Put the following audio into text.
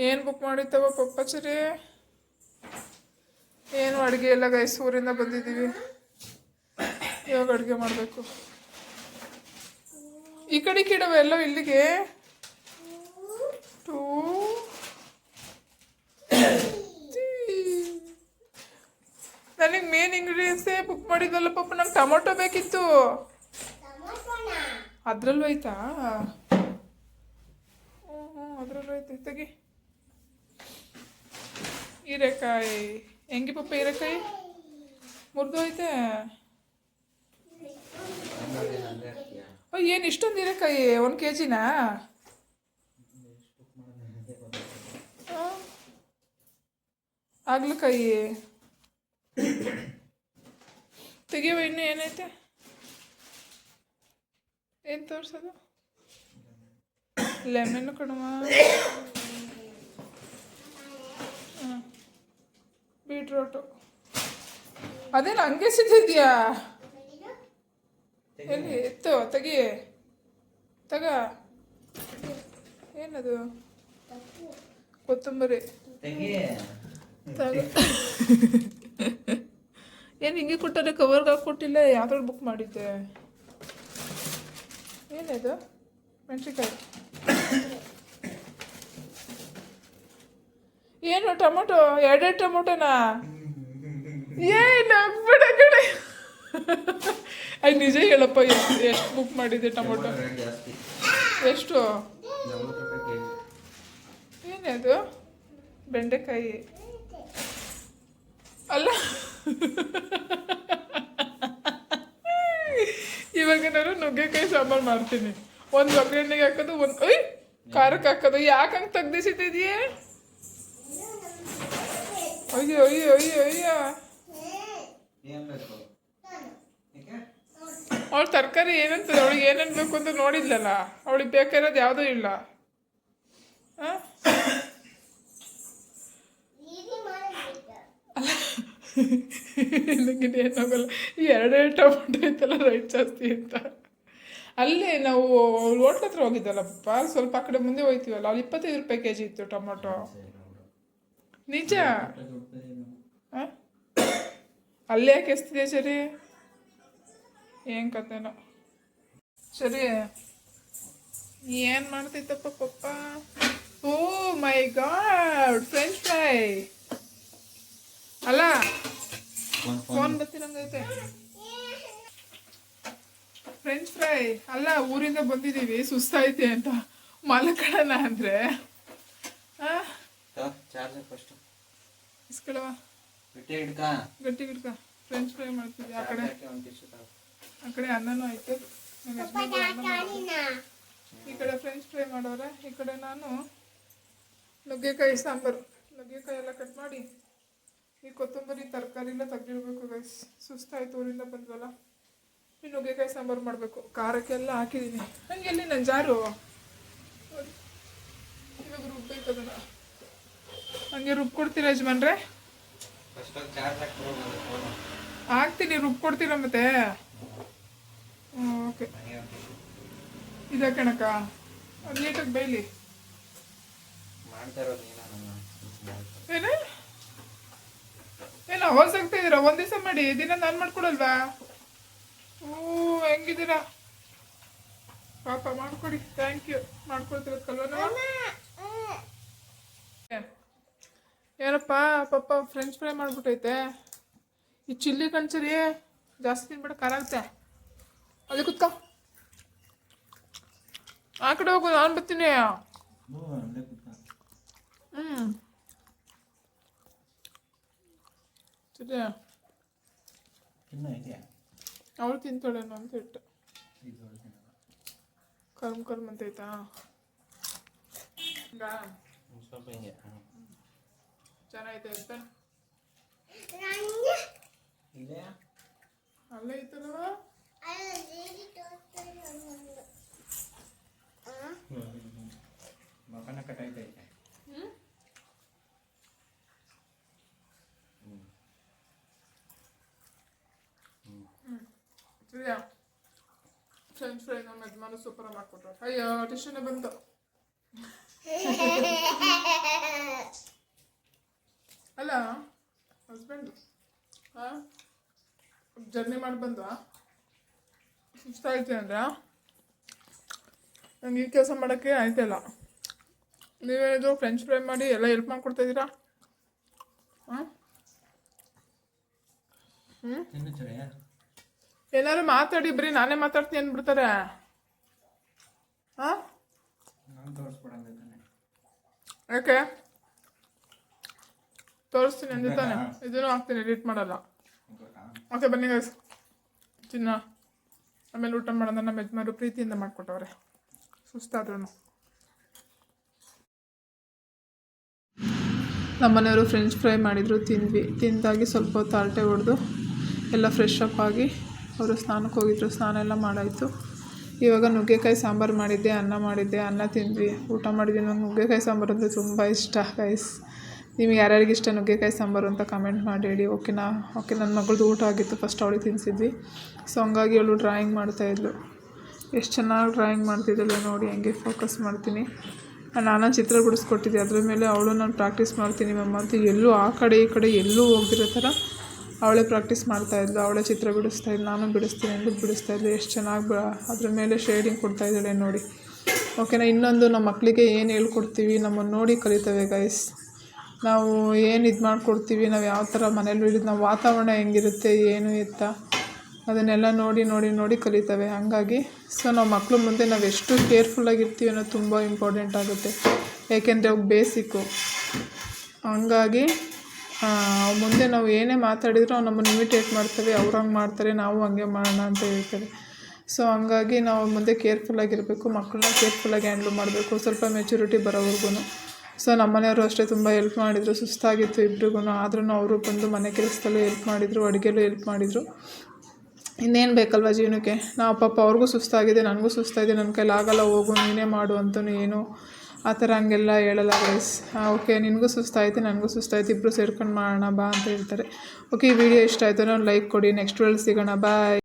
ಏನು ಬುಕ್ ಮಾಡಿತ್ತವ ಪಪ್ಪಚರಿ? ಏನು ಅಡುಗೆ ಎಲ್ಲ ಗೈಸ್, ಊರಿಂದ ಬಂದಿದ್ದೀವಿ. ಇವಾಗ ಅಡುಗೆ ಮಾಡಬೇಕು. ಈ ಕಡೆ ಕಿಡವ ಎಲ್ಲ ಇಲ್ಲಿಗೆ ಟೂ ನನಗೆ ಮೇನ್ ಇಂಗ್ರೀಡಿಯೆಂಟ್ಸೇ ಬುಕ್ ಮಾಡಿದ್ವಲ್ಲ ಪಪ್ಪ. ನಂಗೆ ಟೊಮೊಟೊ ಬೇಕಿತ್ತು. ಅದ್ರಲ್ಲೂ ಐತಾ? ಹ್ಞೂ ಅದ್ರಲ್ಲೂ ಐತೆ. ತೆಗಿ. ಹೀರೆಕಾಯಿ ಹೆಂಗೆ ಪಪ್ಪ? ಹೀರೆಕಾಯಿ ಮುರಿದು ಐತೆ. ಏನು ಇಷ್ಟೊಂದು ಹೀರೆಕಾಯಿ? 1 kg? ಆಗ್ಲಕಾಯಿ ತೆಗಿಯವ. ಇನ್ನು ಏನೈತೆ? ಏನು ತೋರಿಸೋದು? ಲೆಮನ್ ಕಣವ. ಬೀಟ್ರೋಟು. ಅದೇನು ಹಂಗೆ ಸಿದ್ದಿದ್ಯಾ? ಎಲ್ಲಿ ಎತ್ತು? ತೆಗಿ. ತಗ. ಏನದು? ಕೊತ್ತಂಬರಿ. ತಗ. ಏನು ಹಿಂಗೆ ಕೊಟ್ಟಾರೆ? ಕವರ್ಗೆ ಹಾಕ್ಕೊಟ್ಟಿಲ್ಲ. ಯಾವ್ದ್ರಲ್ಲಿ ಬುಕ್ ಮಾಡಿದ್ದೆ? ಏನಿದು? ಮೆಣಸಿನ್ಕಾಯಿ. ಏನು ಟೊಮೊಟೊ? 2 ಟೊಮೊಟೊನಾ? ಏನು ಆಗ್ಬೇಡ ಕಡೆ. ಅದು ನಿಜ ಹೇಳಪ್ಪ. ಎಷ್ಟು ಬುಕ್ ಮಾಡಿದ್ದೆ ಟೊಮೊಟೊ? ಎಷ್ಟು? ಏನಿದು? ಬೆಂಡೆಕಾಯಿ ಅಲ್ಲ. ಇವಾಗ ನಾನು ನುಗ್ಗೆಕಾಯಿ ಸಾಂಬಾರು ಮಾಡ್ತೀನಿ. ಒಂದು ಒಗ್ಗರಣೆಗೆ ಹಾಕೋದು, ಒಂದು ಖಾರಕ್ಕೆ ಹಾಕೋದು. ಯಾಕೆ ಹಂಗೆ ತೆಗ್ದಿಸಿದ್ದೀಯ? ಅಯ್ಯೋ ಅಯ್ಯೋ ಅಯ್ಯೋ ಅಯ್ಯೋ. ಅವಳು ತರಕಾರಿ ಏನಂತದೆ? ಅವಳಿಗೆ ಏನೇನು ಬೇಕು ಅಂತ ನೋಡಿದ್ಲಲ್ಲ. ಅವಳಿಗೆ ಬೇಕಾಗಿರೋದು ಯಾವುದೂ ಇಲ್ಲ. ನನಗೆ ಏನಾಗಲ್ಲ. ಈ 2 ಟೊಮೊಟೊ ಐತಲ್ಲ ರೈಟ್ ಜಾಸ್ತಿ ಅಂತ. ಅಲ್ಲಿ ನಾವು ಹೋಟ್ಲ ಹತ್ರ ಹೋಗಿದ್ದಲ್ಲಪ್ಪ, ಸ್ವಲ್ಪ ಆ ಕಡೆ ಮುಂದೆ ಹೋಗ್ತೀವಲ್ಲ, ಅಲ್ಲಿ 25 ರೂಪಾಯಿ kg ಇತ್ತು ಟೊಮೊಟೊ. ನಿಜ. ಅಲ್ಲೇ ಯಾಕೆ ಎಸ್ತಿದೆ? ಸರಿ, ಏನು ಕತೆನೋ. ಸರಿ, ಏನು ಮಾಡ್ತೈತಪ್ಪ ಪಪ್ಪ? ಓ ಮೈ ಗಾಡ್, ಫ್ರೆಂಚ್ ಫ್ರೈ ಅಲ್ಲ. ಫೋನ್ ಬರ್ತಿರಂಗೈತೆ. ಫ್ರೆಂಚ್ ಫ್ರೈ ಅಲ್ಲ. ಊರಿಂದ ಬಂದಿದ್ದೀವಿ, ಸುಸ್ತಾಯ್ತೆ ಅಂತ ಮಲ್ಕೊಳ್ಳೋಣ ಅಂದರೆ ಇಸ್ಕೊಳವ. ಗಟ್ಟಿ ಗಿಡ್ಕ. ಫ್ರೆಂಚ್ ಫ್ರೈ ಮಾಡ್ತಿದ್ವಿ. ಆ ಕಡೆ ಅನ್ನನೂ ಐತೆ. ಈ ಕಡೆ ಫ್ರೆಂಚ್ ಫ್ರೈ ಮಾಡೋರೆ, ಈ ಕಡೆ ನಾನು ನುಗ್ಗೆಕಾಯಿ ಸಾಂಬಾರು. ನುಗ್ಗೆಕಾಯಿ ಎಲ್ಲ ಕಟ್ ಮಾಡಿ ಈ ಕೊತ್ತಂಬರಿ ತರಕಾರಿ ಎಲ್ಲ ತೆಗ್ದಿಡ್ಬೇಕು ಗೈಸ್. ಸುಸ್ತಾಯ್ತು, ಊರಿಂದ ಬಂದ್ವಲ್ಲ. ಈ ನುಗ್ಗೆಕಾಯಿ ಸಾಂಬಾರು ಮಾಡಬೇಕು. ಖಾರಕ್ಕೆಲ್ಲ ಹಾಕಿದ್ದೀನಿ. ಹಂಗೆ ಎಲ್ಲಿ ನನ್ನ ಜಾರು? ಇವಾಗ ರುಬ್ಬೇಕು ಅದನ್ನು. ಹಂಗೆ ರುಬ್ಕೊಡ್ತೀರಾ ಯಜಮಾನ್ರೆ? ಹಾಕ್ತೀನಿ, ರುಬ್ಕೊಡ್ತೀರಾ ಮತ್ತೆ? ಓಕೆ. ಇದೆ ಕಣಕ್ಕ, ಅದು ನೀಟಾಗಿ ಬೇಯಲಿ. ಏನು ಹೊಸಾಗ್ತಾ ಇದ್ದೀರಾ? ಒಂದು ದಿವಸ ಮಾಡಿ, ದಿನ ನಾನು ಮಾಡ್ಕೊಡಲ್ವಾ? ಹೆಂಗಿದ್ದೀರಾ ಪಾಪ? ಮಾಡ್ಕೊಡಿ. Thank you. ಮಾಡ್ಕೊಳ್ತಿರೋದಲ್ವ? ಏನಪ್ಪ ಪಪ್ಪ ಫ್ರೆಂಚ್ ಫ್ರೈ ಮಾಡ್ಬಿಟ್ಟೈತೆ. ಈ ಚಿಲ್ಲಿ ಕಣ್ಸರಿ ಜಾಸ್ತಿ ತಿನ್ಬೇಡ, ಖಾರ ಆಗುತ್ತೆ. ಅಲ್ಲಿ ಕುತ್ಕ. ಆ ಕಡೆ ಹೋಗು, ನಾನು ಬರ್ತೀನಿ. ಸರಿ, ಅವಳು ತಿಂತಾಳೇನೋ ಅಂತ ಇಟ್ಟು. ಕರ್ಮ್ ಅಂತೈತಾ? ಚೆನ್ನಾಗೈತೆ ಅಂತ ಅಲ್ಲೇ ಇತ್ತಲ್ವ? ಮಕನ ಕಟ್ಟೈತೆ. ಸರಿಯಾ? ಫ್ರೆಂಚ್ ಫ್ರೈ ನಮ್ಮ ಯಜಮಾನ ಸೂಪರಾಗಿ ಮಾಡ್ಕೊಟ್ರು. ಅಯ್ಯೋ ಟಿಶ್ಯೂನೇ ಬಂತು. ಜರ್ನಿ ಮಾಡಿ ಬಂದು ಸುಸ್ತಾಯ್ತು ಅಂದರೆ ನಂಗೆ ಈ ಕೆಲಸ ಮಾಡೋಕ್ಕೆ ಆಯ್ತಿಲ್ಲ. ನೀವೇನಿದ್ರು ಫ್ರೆಂಚ್ ಫ್ರೈ ಮಾಡಿ ಎಲ್ಲ ಹೆಲ್ಪ್ ಮಾಡಿಕೊಡ್ತಾಯಿದ್ದೀರಾ. ಹಾಂ ಏನಾದ್ರು ಮಾತಾಡಿ, ಬರೀ ನಾನೇ ಮಾತಾಡ್ತೀನಿ ಅಂದ್ಬಿಡ್ತಾರೆ. ಹಾಂ ಯಾಕೆ ತೋರಿಸ್ತೀನಿ ಅಂದೆ ತಾನೆ, ಇದನ್ನು ಹಾಕ್ತೀನಿ, ಎಡಿಟ್ ಮಾಡಲ್ಲ. ಓಕೆ ಬನ್ನಿ ಗೈಸ್, ಚಿನ್ನ ಆಮೇಲೆ ಊಟ ಮಾಡೋಣ. ನಮ್ಮ ಯಜಮಾನರು ಪ್ರೀತಿಯಿಂದ ಮಾಡಿಕೊಟ್ಟವ್ರೆ ಸುಸ್ತಾದ್ರೂ. ನಮ್ಮನೆಯವರು ಫ್ರೆಂಚ್ ಫ್ರೈ ಮಾಡಿದರು, ತಿಂದ್ವಿ. ತಿಂದಾಗಿ ಸ್ವಲ್ಪ ಹೊತ್ತು ಹರಟೆ ಹೊಡೆದು ಎಲ್ಲ ಫ್ರೆಶ್ ಅಪ್ ಆಗಿ ಅವರು ಸ್ನಾನಕ್ಕೆ ಹೋಗಿದ್ರು. ಸ್ನಾನ ಎಲ್ಲ ಮಾಡಾಯಿತು. ಇವಾಗ ನುಗ್ಗೆಕಾಯಿ ಸಾಂಬಾರು ಮಾಡಿದ್ದೆ, ಅನ್ನ ತಿಂದ್ವಿ, ಊಟ ಮಾಡಿದ್ವಿ. ನಂಗೆ ನುಗ್ಗೆಕಾಯಿ ಸಾಂಬಾರು ಅಂದರೆ ತುಂಬ ಇಷ್ಟ ಗೈಸ್. ನಿಮಗೆ ಯಾರ್ಯಾರಿಗೆ ಇಷ್ಟ ನುಗ್ಗೆಕಾಯಿ ಸಾಂಬಾರು ಅಂತ ಕಮೆಂಟ್ ಮಾಡಿ ಹೇಳಿ. ಓಕೆನಾ? ಓಕೆ, ನನ್ನ ಮಗಳದ್ದು ಊಟ ಆಗಿತ್ತು, ಫಸ್ಟ್ ಅವಳಿಗೆ ತಿನ್ನಿಸಿದ್ವಿ. ಸೊ ಹಂಗಾಗಿ ಅವಳು ಡ್ರಾಯಿಂಗ್ ಮಾಡ್ತಾಯಿದ್ಲು. ಎಷ್ಟು ಚೆನ್ನಾಗಿ ಡ್ರಾಯಿಂಗ್ ಮಾಡ್ತಿದ್ದಳು ನೋಡಿ. ಹಂಗೆ ಫೋಕಸ್ ಮಾಡ್ತೀನಿ. ನಾನು ಚಿತ್ರ ಬಿಡಿಸ್ಕೊಟ್ಟಿದ್ದೆ, ಅದ್ರ ಮೇಲೆ ಅವಳು ನಾನು ಪ್ರಾಕ್ಟೀಸ್ ಮಾಡ್ತೀನಿ ಮ್ಯಾಮ್ ಅಂತ ಎಲ್ಲೂ ಆ ಕಡೆ ಈ ಕಡೆ ಎಲ್ಲೂ ಹೋಗ್ದಿರೋ ಥರ ಅವಳೇ ಪ್ರಾಕ್ಟೀಸ್ ಮಾಡ್ತಾಯಿದ್ಲು. ಅವಳೇ ಚಿತ್ರ ಬಿಡಿಸ್ತಾಯಿದ್ಲು, ನಾನು ಬಿಡಿಸ್ತೀನಿ ಅಂದ್ಬಿಟ್ಟು ಬಿಡಿಸ್ತಾಯಿದ್ಲು. ಎಷ್ಟು ಚೆನ್ನಾಗಿ ಅದ್ರ ಮೇಲೆ ಶೇಡಿಂಗ್ ಕೊಡ್ತಾಯಿದ್ದಾಳೆ ನೋಡಿ. ಓಕೆನಾ? ಇನ್ನೊಂದು, ನಮ್ಮ ಮಕ್ಕಳಿಗೆ ಏನು ಹೇಳ್ಕೊಡ್ತೀವಿ ನಮ್ಮನ್ನು ನೋಡಿ ಕಲಿತವೆ ಗೈಸ್. ನಾವು ಏನು ಇದು ಮಾಡಿಕೊಡ್ತೀವಿ, ನಾವು ಯಾವ ಥರ ಮನೇಲಿ ಹಿಡಿದು ನಾವು ವಾತಾವರಣ ಹೆಂಗಿರುತ್ತೆ ಏನು ಎತ್ತ ಅದನ್ನೆಲ್ಲ ನೋಡಿ ಕಲಿತವೆ. ಹಾಗಾಗಿ ಸೊ ನಾವು ಮಕ್ಕಳು ಮುಂದೆ ನಾವು ಎಷ್ಟು ಕೇರ್ಫುಲ್ಲಾಗಿರ್ತೀವಿ ಅನ್ನೋದು ತುಂಬ ಇಂಪಾರ್ಟೆಂಟ್ ಆಗುತ್ತೆ. ಏಕೆಂದರೆ ಅವು ಬೇಸಿಕ್ಕು. ಹಂಗಾಗಿ ಮುಂದೆ ನಾವು ಏನೇ ಮಾತಾಡಿದರೂ ಅವ್ರು ನಮ್ಮನ್ನು ಇಮಿಟೇಟ್ ಮಾಡ್ತವೆ. ಅವ್ರು ಹಂಗೆ ಮಾಡ್ತಾರೆ, ನಾವು ಹಂಗೆ ಮಾಡೋಣ ಅಂತ ಹೇಳ್ತಾರೆ. ಸೊ ಹಂಗಾಗಿ ನಾವು ಮುಂದೆ ಕೇರ್ಫುಲ್ಲಾಗಿರಬೇಕು, ಮಕ್ಕಳನ್ನ ಕೇರ್ಫುಲ್ಲಾಗಿ ಹ್ಯಾಂಡ್ಲ್ ಮಾಡಬೇಕು, ಸ್ವಲ್ಪ ಮೆಚುರಿಟಿ ಬರೋವರೆಗೂ. ಸೊ ನಮ್ಮನೆಯವರು ಅಷ್ಟೇ ತುಂಬ ಹೆಲ್ಪ್ ಮಾಡಿದರು. ಸುಸ್ತಾಗಿತ್ತು ಇಬ್ರಿಗೂ, ಆದ್ರೂ ಅವರು ಬಂದು ಮನೆ ಕೆಲಸದಲ್ಲೂ ಹೆಲ್ಪ್ ಮಾಡಿದರು, ಅಡುಗೆಲ್ಲೂ ಹೆಲ್ಪ್ ಮಾಡಿದರು. ಇನ್ನೇನು ಬೇಕಲ್ವ ಜೀವನಕ್ಕೆ. ನಾವು ಪಾಪ ಅವ್ರಿಗೂ ಸುಸ್ತಾಗಿದೆ, ನನಗೂ ಸುಸ್ತಾಗಿದೆ, ನನ್ನ ಕೈಲಿ ಆಗಲ್ಲ, ಹೋಗು ನೀನೇ ಮಾಡು ಅಂತಲೂ ಏನು ಆ ಥರ ಹಂಗೆಲ್ಲ ಹೇಳಲ್ಲ ಗೈಸ್. ಓಕೆ, ನಿನಗೂ ಸುಸ್ತಾಯ್ತು ನನಗೂ ಸುಸ್ತಾಯ್ತು, ಇಬ್ಬರು ಸೇರ್ಕೊಂಡು ಮಾಡೋಣ ಬಾ ಅಂತ ಹೇಳ್ತಾರೆ. ಓಕೆ, ಈ ವಿಡಿಯೋ ಇಷ್ಟ ಆಯಿತು, ನಾನು ಲೈಕ್ ಕೊಡಿ. ನೆಕ್ಸ್ಟ್ ವಿಡಿಯೋಲಿ ಸಿಗೋಣ, ಬಾಯ್.